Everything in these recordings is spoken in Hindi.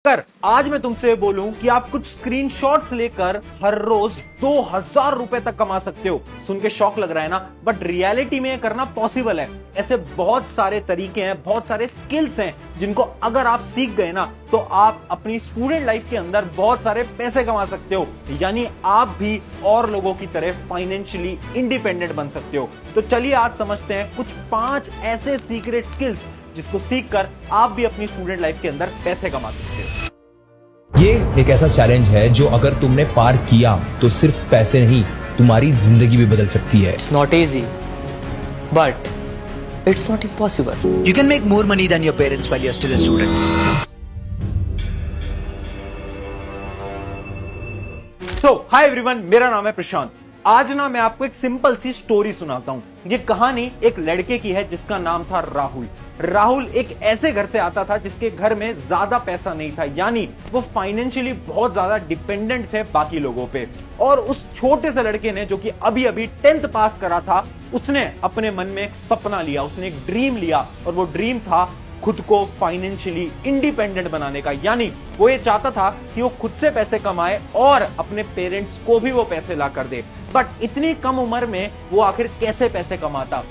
अगर आज मैं तुमसे बोलूं कि आप कुछ स्क्रीनशॉट्स लेकर हर रोज 2000 रुपए तक कमा सकते हो, सुन के शौक लग रहा है ना? बट रियलिटी में करना पॉसिबल है। ऐसे बहुत सारे तरीके हैं, बहुत सारे स्किल्स हैं जिनको अगर आप सीख गए ना तो आप अपनी स्टूडेंट लाइफ के अंदर बहुत सारे पैसे कमा सकते हो, यानी आप भी और लोगों की तरह फाइनेंशियली इंडिपेंडेंट बन सकते हो। तो चलिए आज समझते हैं कुछ 5 ऐसे सीक्रेट स्किल्स जिसको सीखकर आप भी अपनी स्टूडेंट लाइफ के अंदर पैसे कमा सकते हो। ये एक ऐसा चैलेंज है जो अगर तुमने पार किया तो सिर्फ पैसे नहीं, तुम्हारी जिंदगी भी बदल सकती है। It's not easy, but it's not impossible. You can make more money than your parents while you're still a student. Hi everyone, मेरा नाम है प्रशांत। आज ना मैं आपको एक सिंपल सी स्टोरी सुनाता हूँ। ये कहानी एक लड़के की है जिसका नाम था राहुल। राहुल एक ऐसे घर से आता था जिसके घर में ज्यादा पैसा नहीं था, यानी वो फाइनेंशियली बहुत ज्यादा डिपेंडेंट थे बाकी लोगों पे। और उस छोटे से लड़के ने, जो कि अभी अभी 10th पास करा था, उसने अपने मन में एक सपना लिया, उसने एक ड्रीम लिया, और वो ड्रीम था खुद को फाइनेंशियली इंडिपेंडेंट बनाने का। यानी वो ये चाहता था कि वो खुद से पैसे कमाए और अपने पेरेंट्स को भी वो पैसे ला कर दे। बट इतनी कम उम्र में वो आखिर कैसे पैसे कमाता?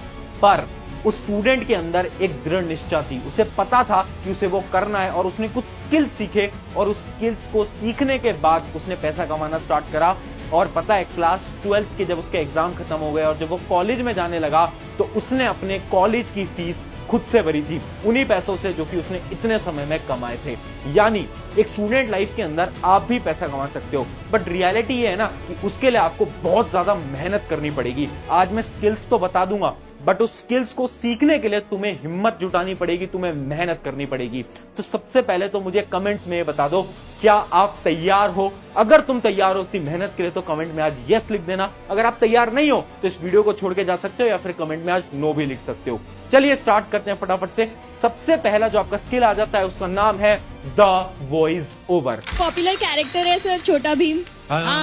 पर उस स्टूडेंट के अंदर एक दृढ़ निश्चय थी, उसे पता था कि उसे वो करना है, और उसने कुछ स्किल्स सीखे, और उस स्किल्स को सीखने के बाद उसने पैसा कमाना स्टार्ट करा। और पता है, क्लास 12th के जब उसके एग्जाम खत्म हो गए और जब वो कॉलेज में जाने लगा तो उसने अपने कॉलेज की फीस खुद से भरी थी, उन्हीं पैसों से जो कि उसने इतने समय में कमाए थे। यानी एक स्टूडेंट लाइफ के अंदर आप भी पैसा कमा सकते हो, बट रियलिटी ये है ना कि उसके लिए आपको बहुत ज्यादा मेहनत करनी पड़ेगी। आज मैं स्किल्स तो बता दूंगा, बट उस स्किल्स को सीखने के लिए तुम्हें हिम्मत जुटानी पड़ेगी, तुम्हें मेहनत करनी पड़ेगी। तो सबसे पहले तो मुझे कमेंट्स में बता दो, क्या आप तैयार हो? अगर तुम तैयार हो इतनी मेहनत के लिए तो कमेंट में आज यस लिख देना। अगर आप तैयार नहीं हो तो इस वीडियो को छोड़ के जा सकते हो, या फिर कमेंट में आज नो भी लिख सकते हो। चलिए स्टार्ट करते हैं फटाफट से। सबसे पहला जो आपका स्किल आ जाता है उसका नाम है the voice over. Popular character है सर छोटा भीम,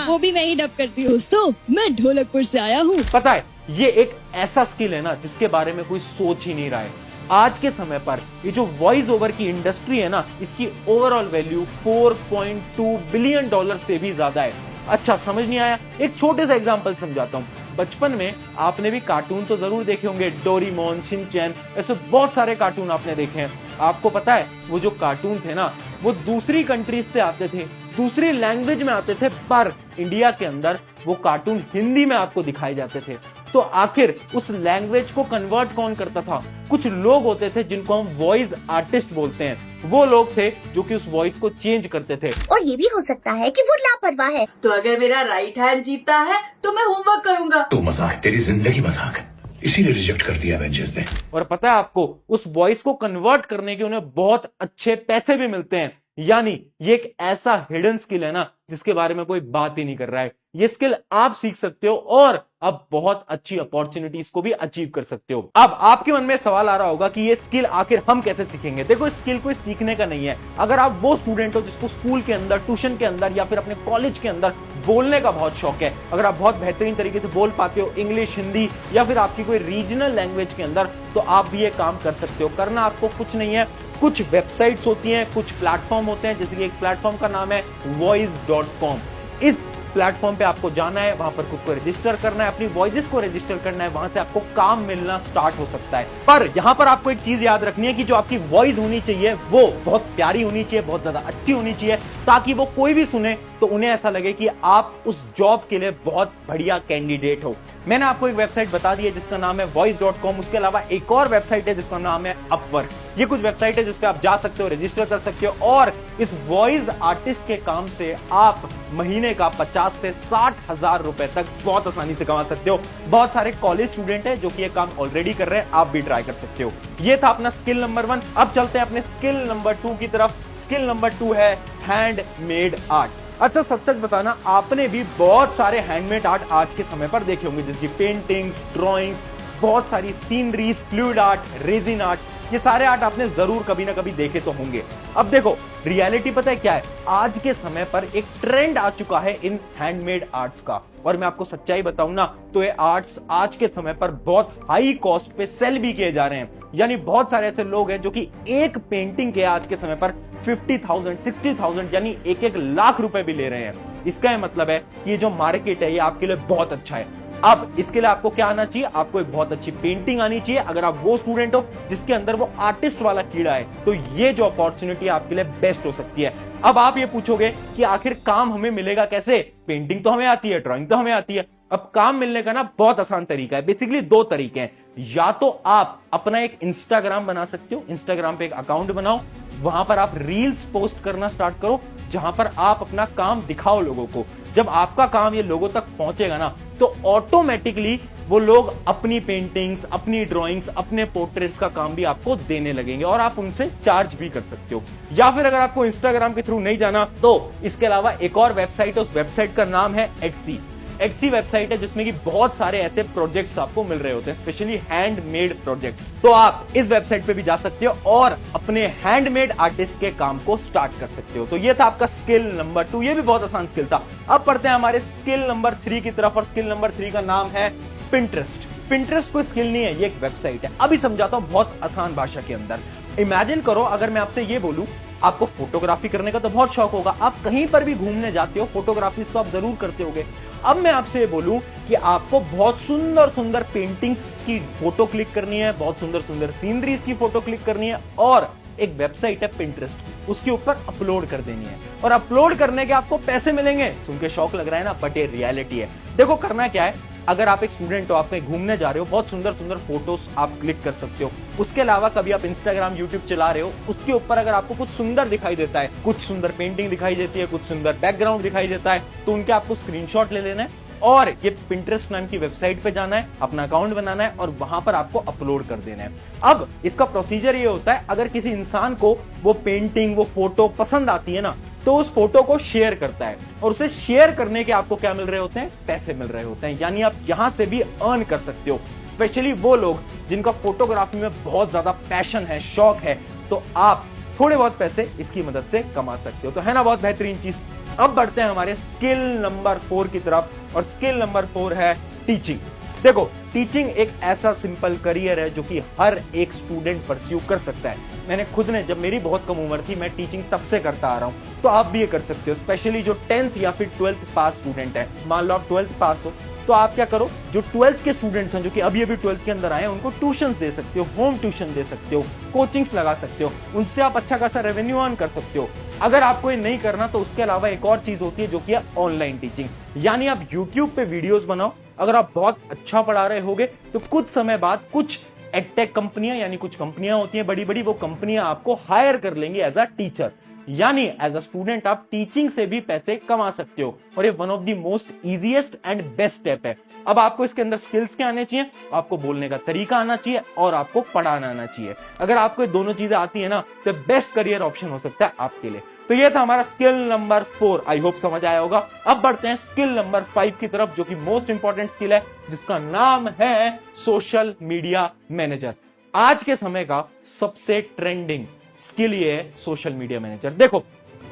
वो भी मैं ही डब करती हूँ। दोस्तों, मैं ढोलकपुर से आया हूँ। पता है, ये एक ऐसा स्किल है ना जिसके बारे में कोई सोच ही नहीं रहा है। आज के समय पर ये जो वॉइस ओवर की इंडस्ट्री है ना, इसकी ओवरऑल वैल्यू 4.2 बिलियन डॉलर से भी ज्यादा है। अच्छा, समझ नहीं आया? एक छोटे सा एग्जांपल समझाता हूँ। बचपन में आपने भी कार्टून तो जरूर देखे होंगे, डोरेमोन, शिनचैन, ऐसे बहुत सारे कार्टून आपने देखे हैं। आपको पता है वो जो कार्टून थे ना, वो दूसरी कंट्रीज से आते थे, दूसरी लैंग्वेज में आते थे, पर इंडिया के अंदर वो कार्टून हिंदी में आपको दिखाए जाते थे। तो आखिर उस लैंग्वेज को कन्वर्ट कौन करता था? कुछ लोग होते थे जिनको हम वॉइस आर्टिस्ट बोलते हैं। वो लोग थे जो कि उस वॉइस को चेंज करते थे। और ये भी हो सकता है कि वो लापरवाह है, तो अगर मेरा राइट हैंड जीतता है तो मैं होमवर्क करूंगा। तो मजाक, तेरी जिंदगी मजाक है, इसीलिए रिजेक्ट कर दिया एवेंजर्स ने। और पता है आपको, उस वॉइस को कन्वर्ट करने के उन्हें बहुत अच्छे पैसे भी मिलते हैं। यानी ये एक ऐसा हिडन स्किल है ना जिसके बारे में कोई बात ही नहीं कर रहा है। ये स्किल आप सीख सकते हो और अब बहुत अच्छी अपॉर्चुनिटीज को भी अचीव कर सकते हो। अब आपके मन में सवाल आ रहा होगा कि ये स्किल आखिर हम कैसे सीखेंगे? देखो, स्किल कोई सीखने का नहीं है। अगर आप वो स्टूडेंट हो जिसको स्कूल के अंदर, ट्यूशन के अंदर या फिर अपने कॉलेज के अंदर बोलने का बहुत शौक है, अगर आप बहुत बेहतरीन तरीके से बोल पाते हो इंग्लिश, हिंदी या फिर आपकी कोई रीजनल लैंग्वेज के अंदर, तो आप भी ये काम कर सकते हो। करना आपको कुछ नहीं है, कुछ वेबसाइट्स होती हैं, कुछ प्लेटफॉर्म होते हैं, जैसे कि एक प्लेटफॉर्म का नाम है voice.com। इस प्लेटफॉर्म पे आपको जाना है, वहां पर खुद को रजिस्टर करना है, अपनी वॉइसेस को रजिस्टर करना है, वहां से आपको काम मिलना स्टार्ट हो सकता है। पर यहां पर आपको एक चीज याद रखनी है कि जो आपकी वॉइस होनी चाहिए वो बहुत प्यारी होनी चाहिए, बहुत ज्यादा अच्छी होनी चाहिए, ताकि वो कोई भी सुने तो उन्हें ऐसा लगे कि आप उस जॉब के लिए बहुत बढ़िया कैंडिडेट हो। मैंने आपको एक वेबसाइट बता दी है जिसका नाम है voice.com। उसके अलावा एक और वेबसाइट है जिसका नाम है अपवर्क। ये कुछ वेबसाइट है जिस पे आप जा सकते हो, रजिस्टर कर सकते हो, और इस वॉइस आर्टिस्ट के काम से आप महीने का 50 से 60 हजार रुपए तक बहुत आसानी से कमा सकते हो। बहुत सारे कॉलेज स्टूडेंट है जो कि ये काम ऑलरेडी कर रहे हैं, आप भी ट्राई कर सकते हो। ये था अपना स्किल नंबर 1। अब चलते हैं अपने स्किल नंबर 2 की तरफ। स्किल नंबर 2 है हैंडमेड आर्ट। अच्छा, सच सच बताना, आपने भी बहुत सारे हैंडमेड आर्ट आज के समय पर देखे होंगे, जैसे पेंटिंग्स, ड्राइंग्स, बहुत सारी sceneries, fluid art, resin art. ये सारे आर्ट आपने जरूर कभी ना कभी देखे तो होंगे। अब देखो, रियलिटी पता है क्या है? आज के समय पर एक ट्रेंड आ चुका है इन हैंडमेड आर्ट्स का, और मैं आपको सच्चाई बताऊं ना तो ये आर्ट्स आज के समय पर बहुत हाई कॉस्ट पे सेल भी किए जा रहे हैं। यानी बहुत सारे ऐसे लोग हैं जो कि एक पेंटिंग के आज के समय पर 50,000 60,000 यानी 1-1 लाख रुपए भी ले रहे हैं। इसका यह मतलब है कि ये जो मार्केट है ये आपके लिए बहुत अच्छा है। अब इसके लिए आपको क्या आना चाहिए? आपको एक बहुत अच्छी पेंटिंग आनी चाहिए। अगर आप वो स्टूडेंट हो जिसके अंदर वो आर्टिस्ट वाला कीड़ा है तो ये जो अपॉर्चुनिटी आपके लिए बेस्ट हो सकती है। अब आप ये पूछोगे कि आखिर काम हमें मिलेगा कैसे? पेंटिंग तो हमें आती है, ड्राइंग तो हमें आती है। अब काम मिलने का ना बहुत आसान तरीका है। बेसिकली 2 तरीके हैं। या तो आप अपना एक इंस्टाग्राम बना सकते हो, इंस्टाग्राम पे एक अकाउंट बनाओ, वहां पर आप रील्स पोस्ट करना स्टार्ट करो जहां पर आप अपना काम दिखाओ लोगों को। जब आपका काम ये लोगों तक पहुंचेगा ना तो ऑटोमेटिकली वो लोग अपनी पेंटिंग्स, अपनी ड्राइंग्स, अपने पोर्ट्रेट्स का काम भी आपको देने लगेंगे और आप उनसे चार्ज भी कर सकते हो। या फिर अगर आपको इंस्टाग्राम के थ्रू नहीं जाना तो इसके अलावा एक और वेबसाइट है, उस वेबसाइट का नाम है Etsy। Etsy वेबसाइट है जिसमें कि बहुत सारे ऐसे प्रोजेक्ट्स आपको मिल रहे होते हैं, स्पेशली हैंडमेड प्रोजेक्ट्स। तो आप इस वेबसाइट पे भी जा सकते हो और अपने हैंडमेड आर्टिस्ट के काम को स्टार्ट कर सकते हो। तो ये था आपका स्किल नंबर 2। ये भी बहुत आसान स्किल था। अब पढ़ते हैं हमारे स्किल नंबर 3 की तरफ और स्किल नंबर 3 का नाम है पिंटरेस्ट। पिंटरेस्ट कोई स्किल नहीं है, ये एक वेबसाइट है। अभी समझाता हूं बहुत आसान भाषा के अंदर। इमेजिन करो अगर मैं आपसे ये बोलूं, आपको फोटोग्राफी करने का तो बहुत शौक होगा, आप कहीं पर भी घूमने जाते हो, फोटोग्राफी तो आप जरूर करते होगे। अब मैं आपसे ये बोलूं कि आपको बहुत सुंदर सुंदर पेंटिंग्स की फोटो क्लिक करनी है, बहुत सुंदर सुंदर सीनरीज की फोटो क्लिक करनी है और एक वेबसाइट है पिंटरेस्ट, उसके ऊपर अपलोड कर देनी है और अपलोड करने के आपको पैसे मिलेंगे। सुन के शौक लग रहा है ना, बट ये रियलिटी है। देखो करना क्या है, अगर आप एक स्टूडेंट हो, आप कहीं घूमने जा रहे हो, बहुत सुंदर सुंदर फोटोज आप क्लिक कर सकते हो। उसके अलावा कभी आप इंस्टाग्राम, यूट्यूब चला रहे हो, उसके ऊपर अगर आपको कुछ सुंदर दिखाई देता है, कुछ सुंदर पेंटिंग दिखाई देती है, कुछ सुंदर बैकग्राउंड दिखाई देता है, तो उनके आपको स्क्रीनशॉट ले लेना है और ये पिंटरेस्ट नाम की वेबसाइट पे जाना है, अपना अकाउंट बनाना है और वहां पर आपको अपलोड कर देना है। अब इसका प्रोसीजर ये होता है, अगर किसी इंसान को वो पेंटिंग, वो फोटो पसंद आती है ना, तो उस फोटो को शेयर करता है और उसे शेयर करने के आपको क्या मिल रहे होते हैं? पैसे मिल रहे होते हैं। यानी आप यहां से भी अर्न कर सकते हो। स्पेशली वो लोग जिनका फोटोग्राफी में बहुत ज्यादा पैशन है, शौक है, तो आप थोड़े बहुत पैसे इसकी मदद से कमा सकते हो। तो है ना बहुत बेहतरीन चीज। अब बढ़ते हैं हमारे स्किल नंबर 4 की तरफ और स्किल नंबर 4 है टीचिंग। देखो टीचिंग एक ऐसा सिंपल करियर है जो कि हर एक स्टूडेंट परस्यू कर सकता है। मैंने खुद ने, जब मेरी बहुत कम उम्र थी, मैं टीचिंग तब से करता आ रहा हूं, तो आप भी ये कर सकते हो। स्पेशली जो 10th या फिर 12th पास स्टूडेंट है, मान लो आप 12th पास हो, तो आप क्या करो, जो 12th के स्टूडेंट्स हैं जो कि अभी 12th के अंदर आए हैं, उनको ट्यूशंस दे सकते हो, होम ट्यूशन दे सकते हो, कोचिंग्स लगा सकते हो, उनसे आप अच्छा खासा रेवेन्यू अर्न कर सकते हो। अगर आपको ये नहीं करना तो उसके अलावा एक और चीज होती है जो कि है ऑनलाइन टीचिंग। यानी आप यूट्यूब पे वीडियोस बनाओ, अगर आप बहुत अच्छा पढ़ा रहे होगे तो कुछ समय बाद कुछ एडटेक कंपनियां, यानी कुछ कंपनियां होती हैं बड़ी बड़ी, वो कंपनियां आपको हायर कर लेंगी एज अ टीचर। यानी एज अ स्टूडेंट आप टीचिंग से भी पैसे कमा सकते हो और ये one of the most easiest and best step है। अब आपको इसके अंदर स्किल्स क्या आने चाहिए? आपको बोलने का तरीका आना चाहिए और आपको पढ़ाना आना चाहिए। अगर आपको ये दोनों चीजें आती है ना तो बेस्ट करियर ऑप्शन हो सकता है आपके लिए। तो ये था हमारा स्किल नंबर 4। आई होप समझ आया होगा। अब बढ़ते हैं स्किल नंबर 5 की तरफ, जो कि मोस्ट इंपॉर्टेंट स्किल है, जिसका नाम है सोशल मीडिया मैनेजर। आज के समय का सबसे ट्रेंडिंग स्किल ये है सोशल मीडिया मैनेजर। देखो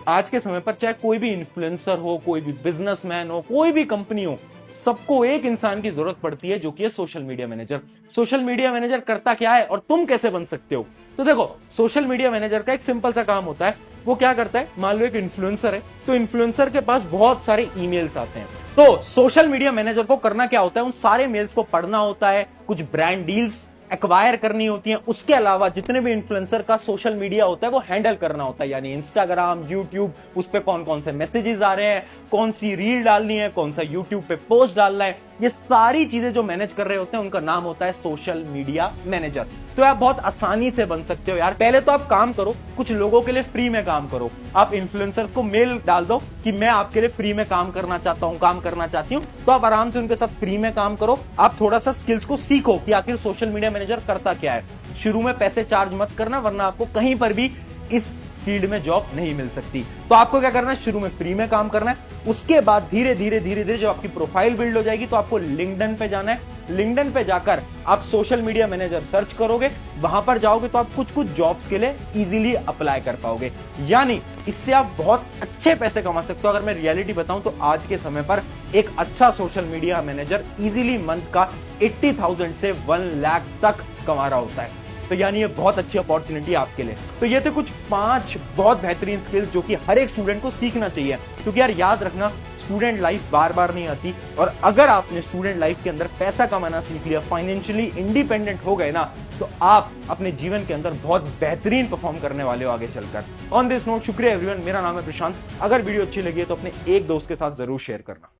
आज के समय पर चाहे कोई भी इन्फ्लुएंसर हो, कोई भी बिजनेसमैन हो, कोई भी कंपनी हो, सबको एक इंसान की जरूरत पड़ती है जो कि है social media manager. Social media manager करता क्या है और तुम कैसे बन सकते हो? तो देखो सोशल मीडिया मैनेजर का एक सिंपल सा काम होता है। वो क्या करता है, मान लो एक इन्फ्लुएंसर है, तो इन्फ्लुएंसर के पास बहुत सारे ईमेल्स आते हैं, तो सोशल मीडिया मैनेजर को करना क्या होता है, उन सारे मेल्स को पढ़ना होता है, कुछ ब्रांड डील्स एक्वायर करनी होती है, उसके अलावा जितने भी इन्फ्लुएंसर का सोशल मीडिया होता है वो हैंडल करना होता है। यानी इंस्टाग्राम, यूट्यूब, उस पे कौन कौन से मैसेजेस आ रहे हैं, कौन सी रील डालनी है, कौन सा यूट्यूब पे पोस्ट डालना है, ये सारी चीजें जो मैनेज कर रहे होते हैं उनका नाम होता है सोशल मीडिया मैनेजर। तो आप बहुत आसानी से बन सकते हो यार। पहले तो आप काम करो, कुछ लोगों के लिए फ्री में काम करो। आप इन्फ्लुएंसर्स को मेल डाल दो कि मैं आपके लिए फ्री में काम करना चाहता हूं, काम करना चाहती हूं, तो आप आराम से उनके साथ फ्री में काम करो। आप थोड़ा सा स्किल्स को सीखो कि आखिर सोशल मीडिया मैनेजर करता क्या है। शुरू में पैसे चार्ज मत करना, वरना आपको कहीं पर भी इस फील्ड में जॉब नहीं मिल सकती। तो आपको क्या करना है, शुरू में फ्री में काम करना है, उसके बाद धीरे धीरे जब आपकी प्रोफाइल बिल्ड हो जाएगी तो आपको लिंक्डइन पे जाना है। लिंक्डइन पे जाकर आप सोशल मीडिया मैनेजर सर्च करोगे, वहां पर जाओगे तो आप कुछ जॉब्स के लिए इजीली अप्लाई कर पाओगे। यानी इससे आप बहुत अच्छे पैसे कमा सकते हो। अगर मैं रियलिटी बताऊं तो आज के समय पर एक अच्छा social media manager easily month का 80,000 से 1 लाख तक कमा रहा होता है। तो यानी ये बहुत अच्छी अपॉर्चुनिटी है आपके लिए। तो ये थे कुछ 5 बहुत बेहतरीन स्किल्स जो कि हर एक स्टूडेंट को सीखना चाहिए, क्योंकि यार याद रखना, स्टूडेंट लाइफ बार बार नहीं आती, और अगर आपने स्टूडेंट लाइफ के अंदर पैसा कमाना सीख लिया, फाइनेंशियली इंडिपेंडेंट हो गए ना, तो आप अपने जीवन के अंदर बहुत बेहतरीन परफॉर्म करने वाले हो आगे चलकर। ऑन दिस नोट, शुक्रिया एवरीवन, मेरा नाम है प्रशांत। अगर वीडियो अच्छी लगी है तो अपने एक दोस्त के साथ जरूर शेयर करना।